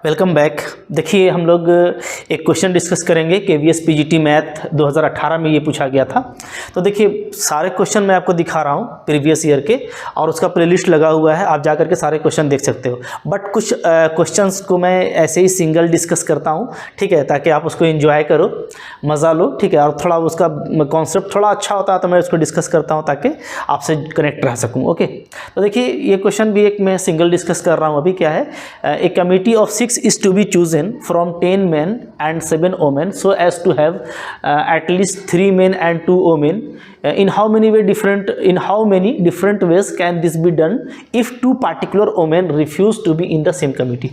Welcome back. देखिए हम लोग एक क्वेश्चन डिस्कस करेंगे KVS PGT मैथ 2018 में ये पूछा गया था। तो देखिए सारे क्वेश्चन मैं आपको दिखा रहा हूँ प्रीवियस ईयर के, और उसका प्लेलिस्ट लगा हुआ है, आप जा करके सारे क्वेश्चन देख सकते हो। बट कुछ क्वेश्चंस को मैं ऐसे ही सिंगल डिस्कस करता हूँ, ठीक है, ताकि आप उसको एंजॉय करो, मज़ा लो, ठीक है, और थोड़ा उसका कॉन्सेप्ट थोड़ा अच्छा होता है तो मैं उसको डिस्कस करता हूँ ताकि आपसे कनेक्ट रह सकूँ। ओके, तो देखिए ये क्वेश्चन भी एक मैं सिंगल डिस्कस कर रहा हूँ अभी। क्या है, ए committee of 6 is to be chosen from 10 men and 7 women so as to have at least 3 men and 2 women. In how many different ways can this be done if 2 particular women refuse to be in the same committee?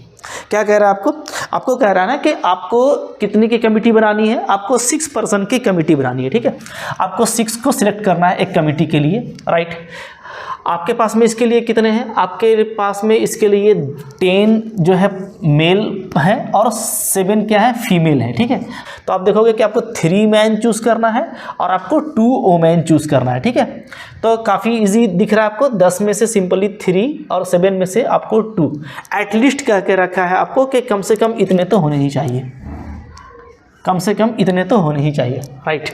क्या कह रहा है आपको कह रहा है ना कि आपको कितनी की कमिटी बनानी है, आपको 6 पर्सन की कमिटी बनानी है, ठीक है। आपको 6 को सिलेक्ट करना है एक कमिटी के लिए, राइट। आपके पास में इसके लिए कितने हैं, आपके पास में इसके लिए 10 जो है मेल है और 7 क्या है, फीमेल है, ठीक है। तो आप देखोगे कि आपको 3 मैन चूज़ करना है और आपको 2 वोमेन चूज़ करना है, ठीक है। तो काफ़ी इजी दिख रहा है आपको, 10 में से सिंपली 3 और 7 में से आपको 2। एटलीस्ट कह के रखा है आपको कि कम से कम इतने तो होने ही चाहिए, कम से कम इतने तो होने ही चाहिए, राइट।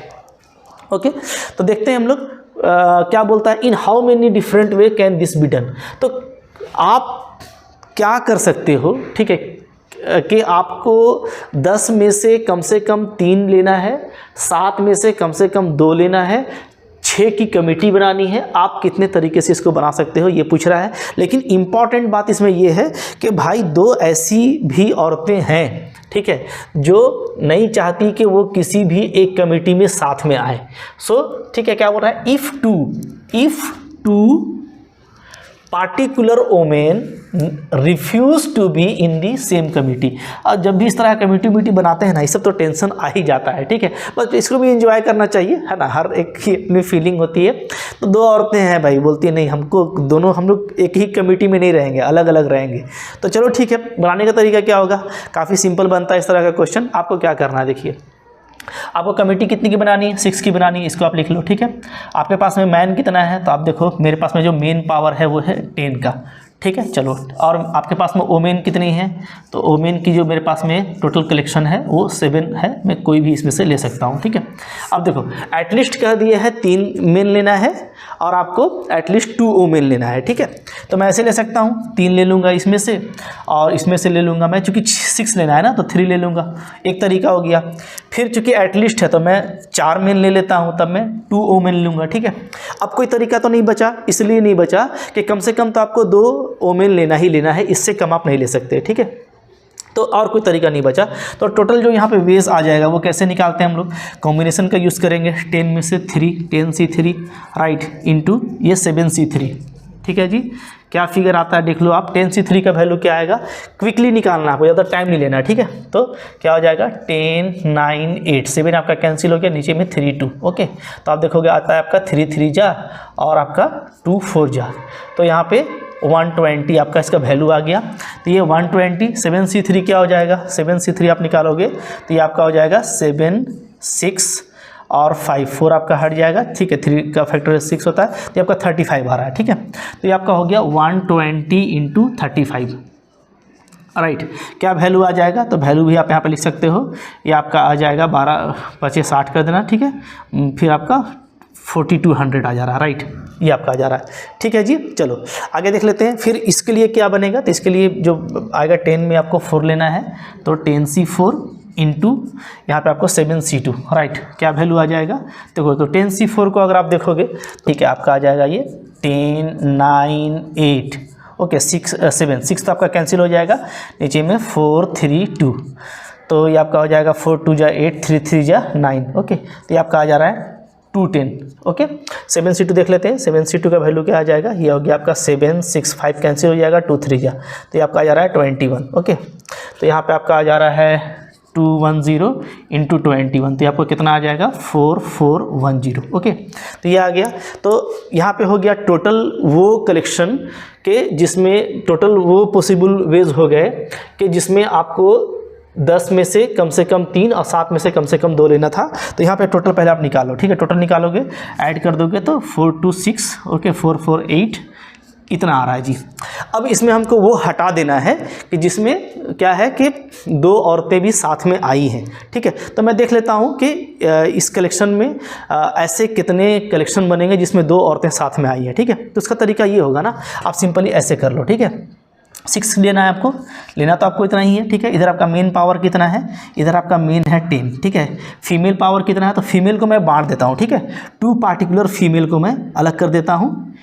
ओके, तो देखते हैं हम लोग क्या बोलता है, in how many different way can this be done. तो आप क्या कर सकते हो, ठीक है, कि आपको 10 में से कम 3 लेना है, 7 में से कम 2 लेना है, 6 की कमेटी बनानी है। आप कितने तरीके से इसको बना सकते हो ये पूछ रहा है। लेकिन इम्पॉर्टेंट बात इसमें ये है कि भाई 2 ऐसी भी औरतें हैं, ठीक है, जो नहीं चाहती कि वो किसी भी एक कमेटी में साथ में आए। सो ठीक है, क्या बोल रहा है, if two particular women refuse to be in the same committee. और जब भी इस तरह कमेटी बनाते हैं ना, ये सब तो टेंशन आ ही जाता है, ठीक है। बस इसको भी एंजॉय करना चाहिए, है ना, हर एक की अपनी फीलिंग होती है। तो 2 औरतें हैं भाई, बोलती है नहीं हमको दोनों, हम लोग एक ही कमेटी में नहीं रहेंगे, अलग अलग रहेंगे। तो चलो ठीक है, बनाने का तरीका क्या होगा, काफ़ी सिंपल बनता है इस तरह का क्वेश्चन। आपको क्या करना है, देखिए आपको कमेटी कितनी की बनानी है, 6 की बनानी है, इसको आप लिख लो, ठीक है। आपके पास में मैन कितना है, तो आप देखो मेरे पास में जो मेन पावर है वो है 10 का, ठीक है, चलो। और आपके पास में ओमेन कितनी है, तो ओमेन की जो मेरे पास में टोटल कलेक्शन है वो 7 है, मैं कोई भी इसमें से ले सकता हूँ, ठीक है। अब देखो एटलीस्ट कह दिया है 3 मेन लेना है और आपको एटलीस्ट 2 ओमेन लेना है, ठीक है। तो मैं ऐसे ले सकता हूँ, 3 ले लूँगा इसमें से और इसमें से ले लूँगा मैं, चूँकि 6 लेना है ना तो 3 ले लूँगा, एक तरीका हो गया। फिर चूँकि एटलीस्ट है तो मैं 4 मेन ले लेता हूँ, तब मैं 2 ओमेन लूँगा, ठीक है। अब कोई तरीका तो नहीं बचा, इसलिए नहीं बचा कि कम से कम तो आपको 2 ओमेन लेना ही लेना है, इससे कम आप नहीं ले सकते, ठीक है। तो और कोई तरीका नहीं बचा। तो टोटल जो यहाँ पे वेज आ जाएगा वो कैसे निकालते हैं हम लोग, कॉम्बिनेशन का यूज़ करेंगे। 10 में से 3, 10C3 राइट, इंटू ये 7C3, ठीक है जी। क्या फिगर आता है देख लो आप, 10C3 का वैल्यू क्या आएगा, क्विकली निकालना, आपको ज़्यादा टाइम नहीं लेना, ठीक है। तो क्या हो जाएगा 10, 9, 8, 7 आपका कैंसिल हो गया, नीचे में 3, 2, ओके। तो आप देखोगे आता है आपका 3, 3 जा और आपका 2, 4 जा, तो यहाँ पे 120 आपका इसका वैल्यू आ गया। तो ये 120, 7C3 क्या हो जाएगा, 7C3 आप निकालोगे तो ये आपका हो जाएगा 7, 6 और 5, 4 आपका हट जाएगा, ठीक है। 3 का फैक्टर 6 होता है, तो ये आपका 35 आ रहा है, ठीक है। तो ये आपका हो गया 120 इंटू 35, राइट। क्या वैल्यू आ जाएगा, तो वैल्यू भी आप यहाँ पे लिख सकते हो, ये आपका आ जाएगा 12, 25, 60 कर देना, ठीक है। फिर आपका 4200 आ जा रहा है, राइट, ये आपका आ जा रहा है, ठीक है जी। चलो आगे देख लेते हैं। फिर इसके लिए क्या बनेगा, तो इसके लिए जो आएगा 10 में आपको 4 लेना है, तो 10C4 इंटू यहाँ पर आपको 7C2, राइट। क्या वैल्यू आ जाएगा, देखो तो 10C4 को अगर आप देखोगे, ठीक है, आपका आ जाएगा ये 10, 9, 8, ओके, 6, 7 तो आपका कैंसिल हो जाएगा, नीचे में 4, 3, 2, तो ये आपका हो जाएगा 4, 2 जा 8, 3, 3 जा 9, ओके। तो ये आपका आ जा रहा है 210, ओके। 7C2 देख लेते हैं, 7C2 का वैल्यू क्या आ जाएगा, ये हो गया आपका 7, 6, 5 कैंसिल हो जाएगा, 2, 3 जा, तो ये आपका आ जा रहा है 21, ओके। तो यहाँ पे आपका आ जा रहा है 210 इंटू 21, तो आपको कितना आ जाएगा 4410, ओके। तो ये आ गया। तो यहाँ पे हो गया टोटल वो कलेक्शन के जिसमें टोटल वो पॉसिबल वेज हो गए कि जिसमें आपको 10 में से कम 3 और 7 में से कम 2 लेना था। तो यहाँ पे टोटल पहले आप निकालो, ठीक है। टोटल निकालोगे, ऐड कर दोगे तो 426, ओके, 448 इतना आ रहा है जी। अब इसमें हमको वो हटा देना है कि जिसमें क्या है कि 2 औरतें भी साथ में आई हैं, ठीक है। तो मैं देख लेता हूँ कि इस कलेक्शन में ऐसे कितने कलेक्शन बनेंगे जिसमें 2 औरतें साथ में आई हैं, ठीक है। तो उसका तरीका ये होगा ना, आप सिंपली ऐसे कर लो, ठीक है। 6 लेना है आपको, लेना तो आपको इतना ही है, ठीक है। इधर आपका मेन पावर कितना है, इधर आपका मेन है 10, ठीक है। फीमेल पावर कितना है, तो फीमेल को मैं बांट देता हूँ, ठीक है। 2 पार्टिकुलर फीमेल को मैं अलग कर देता हूँ,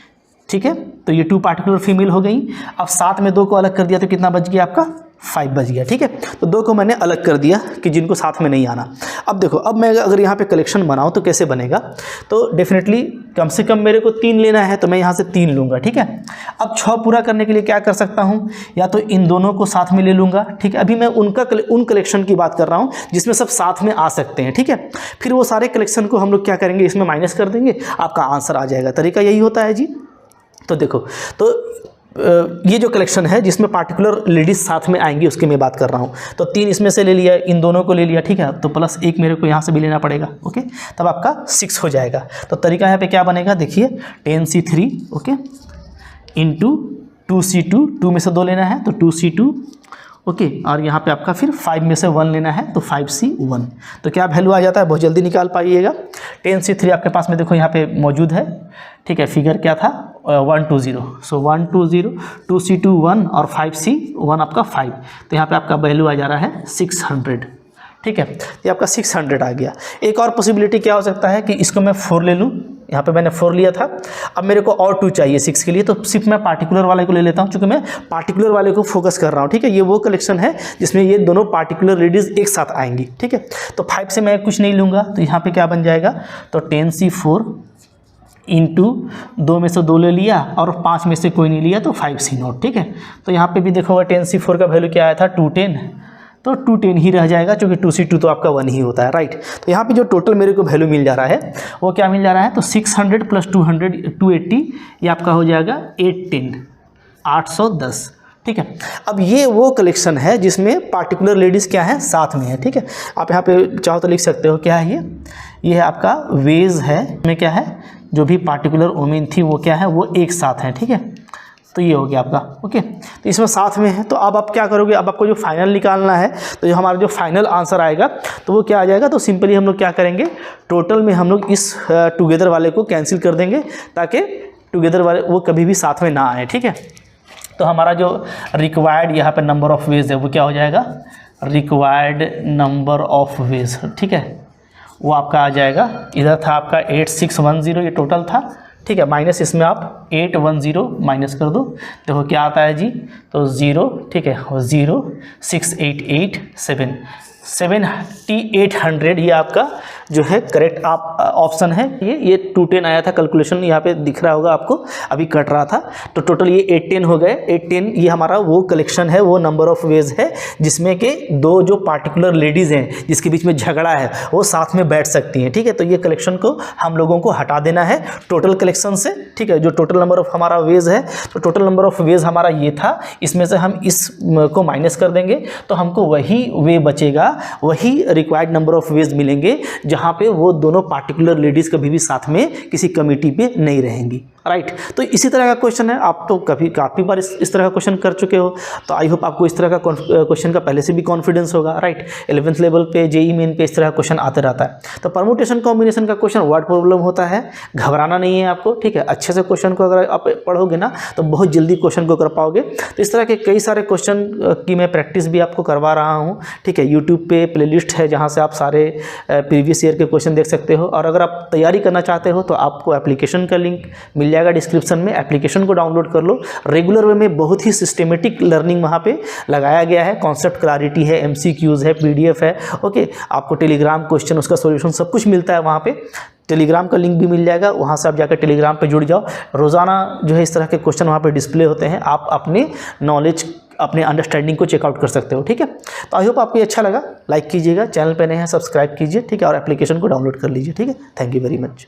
ठीक है। तो ये 2 पार्टिकुलर फीमेल हो गई। अब साथ में 2 को अलग कर दिया तो कितना बच गया आपका, 5 बच गया, ठीक है। तो 2 को मैंने अलग कर दिया कि जिनको साथ में नहीं आना। अब देखो, अब मैं अगर यहाँ पे कलेक्शन बनाऊँ तो कैसे बनेगा, तो डेफिनेटली कम से कम मेरे को 3 लेना है, तो मैं यहाँ से 3 लूँगा, ठीक है। अब 6 पूरा करने के लिए क्या कर सकता हूँ, या तो इन दोनों को साथ में ले लूँगा, ठीक है। अभी मैं उन कलेक्शन की बात कर रहा हूँ जिसमें सब साथ में आ सकते हैं, ठीक है। फिर वो सारे कलेक्शन को हम लोग क्या करेंगे, इसमें माइनस कर देंगे, आपका आंसर आ जाएगा। तरीका यही होता है जी। तो देखो, तो ये जो कलेक्शन है जिसमें पार्टिकुलर लेडीज साथ में आएंगी उसकी मैं बात कर रहा हूँ। तो 3 इसमें से ले लिया, इन दोनों को ले लिया, ठीक है। तो प्लस 1 मेरे को यहाँ से भी लेना पड़ेगा, ओके। तब आपका 6 हो जाएगा। तो तरीका यहाँ पे क्या बनेगा, देखिए 10C3, ओके, इंटू 2C2, 2 में से 2 लेना है तो 2C2, ओके। और यहाँ पे आपका फिर 5 में से 1 लेना है तो 5C1। तो क्या वैल्यू आ जाता है, बहुत जल्दी निकाल पाइएगा। 10C3 आपके पास में देखो यहाँ पे मौजूद है, ठीक है। फिगर क्या था, 120, सो 120, 2C2 1 और 5C1 आपका 5। तो यहाँ पे आपका वैल्यू आ जा रहा है 600, ठीक है। ये आपका 600 आ गया। एक और पॉसिबिलिटी क्या हो सकता है कि इसको मैं 4 ले लूँ, यहाँ पे मैंने 4 लिया था, अब मेरे को और 2 चाहिए 6 के लिए, तो सिर्फ मैं पार्टिकुलर वाले को ले लेता हूँ, क्योंकि मैं पार्टिकुलर वाले को फोकस कर रहा हूँ, ठीक है। ये वो कलेक्शन है जिसमें ये दोनों पार्टिकुलर लेडीज़ एक साथ आएंगी, ठीक है। तो 5 से मैं कुछ नहीं लूँगा, तो यहाँ पे क्या बन जाएगा, तो 10C4 इंटू 2 में से 2 ले लिया और 5 में से कोई नहीं लिया तो 5C0, ठीक है। तो यहाँ पे भी देखोगा 10C4 का वैल्यू क्या आया था, 210, तो 210 ही रह जाएगा, क्योंकि 2C2 तो आपका 1 ही होता है, राइट। तो यहाँ पे जो टोटल मेरे को वैल्यू मिल जा रहा है वो क्या मिल जा रहा है, तो 600 प्लस 200 280, ये आपका हो जाएगा 810, 810, ठीक है। अब ये वो कलेक्शन है जिसमें पार्टिकुलर लेडीज़ क्या है, साथ में है, ठीक है। आप यहाँ पे चाहो तो लिख सकते हो, क्या है ये है आपका वेज है, में क्या है, जो भी पार्टिकुलर वोमेन थी वो क्या है, वो एक साथ हैं, ठीक है। तो ये हो गया आपका, ओके। तो इसमें साथ में है, तो अब आप क्या करोगे, अब आपको जो फाइनल निकालना है, तो जो हमारा जो फाइनल आंसर आएगा तो वो क्या आ जाएगा, तो सिंपली हम लोग क्या करेंगे, टोटल में हम लोग इस टुगेदर वाले को कैंसिल कर देंगे, ताकि टुगेदर वाले वो कभी भी साथ में ना आए, ठीक है। तो हमारा जो रिक्वायर्ड यहाँ पर नंबर ऑफ वेज है वो क्या हो जाएगा, रिक्वायर्ड नंबर ऑफ वेज, ठीक है, वो आपका आ जाएगा। इधर था आपका 8610, ये टोटल था, ठीक है। माइनस इसमें आप 810 माइनस कर दो, देखो क्या आता है जी, तो 0, ठीक है, 0 6887 7800, ये आपका जो है करेक्ट आप ऑप्शन है। ये 210 आया था, कैलकुलेशन यहाँ पे दिख रहा होगा आपको, अभी कट रहा था। तो टोटल ये 810 हो गए। 810 ये हमारा वो कलेक्शन है, वो नंबर ऑफ वेज है जिसमें कि 2 जो पार्टिकुलर लेडीज़ हैं जिसके बीच में झगड़ा है वो साथ में बैठ सकती हैं, ठीक है। तो ये कलेक्शन को हम लोगों को हटा देना है टोटल कलेक्शन से, ठीक है। जो टोटल नंबर ऑफ हमारा वेज है, तो टोटल नंबर ऑफ वेज हमारा ये था, इसमें से हम इस को माइनस कर देंगे तो हमको वही वे बचेगा, वही रिक्वायर्ड नंबर ऑफ वेज मिलेंगे जहाँ पे वो दोनों पार्टिकुलर लेडीज़ कभी भी साथ में किसी कमिटी पे नहीं रहेंगी, राइट। तो इसी तरह का क्वेश्चन है, आप तो काफ़ी बार इस तरह का क्वेश्चन कर चुके हो, तो आई होप आपको इस तरह का क्वेश्चन का पहले से भी कॉन्फिडेंस होगा, राइट। 11th लेवल पे जेईई मेन पे इस तरह का क्वेश्चन आते रहता है। तो परमुटेशन कॉम्बिनेशन का क्वेश्चन वर्ड प्रॉब्लम होता है, घबराना नहीं है आपको, ठीक है। अच्छे से क्वेश्चन को अगर आप पढ़ोगे ना तो बहुत जल्दी क्वेश्चन को कर पाओगे। तो इस तरह के कई सारे क्वेश्चन की मैं प्रैक्टिस भी आपको करवा रहा हूँ, ठीक है। यूट्यूब पे प्लेलिस्ट है जहाँ से आप सारे प्रीवियस ईयर के क्वेश्चन देख सकते हो, और अगर आप तैयारी करना चाहते हो तो आपको एप्लीकेशन का लिंक मिल जाएगा डिस्क्रिप्शन में, एप्लीकेशन को डाउनलोड कर लो। रेगुलर वे में बहुत ही सिस्टमेटिक लर्निंग वहाँ पे लगाया गया है, कॉन्सेप्ट क्लैरिटी है, MCQs है, PDF है, ओके। आपको टेलीग्राम क्वेश्चन, उसका सॉल्यूशन सब कुछ मिलता है वहाँ पे। टेलीग्राम का लिंक भी मिल जाएगा, वहाँ से आप जाकर टेलीग्राम पे जुड़ जाओ। रोज़ाना जो है इस तरह के क्वेश्चन वहाँ पे डिस्प्ले होते हैं, आप अपने नॉलेज, अपने अंडरस्टैंडिंग को चेकआउट कर सकते हो, ठीक है। तो आई होप आपको अच्छा लगा, लाइक कीजिएगा, चैनल पे नए हैं सब्सक्राइब कीजिए, ठीक है, और एप्लीकेशन को डाउनलोड कर लीजिए, ठीक है। Thank you very much.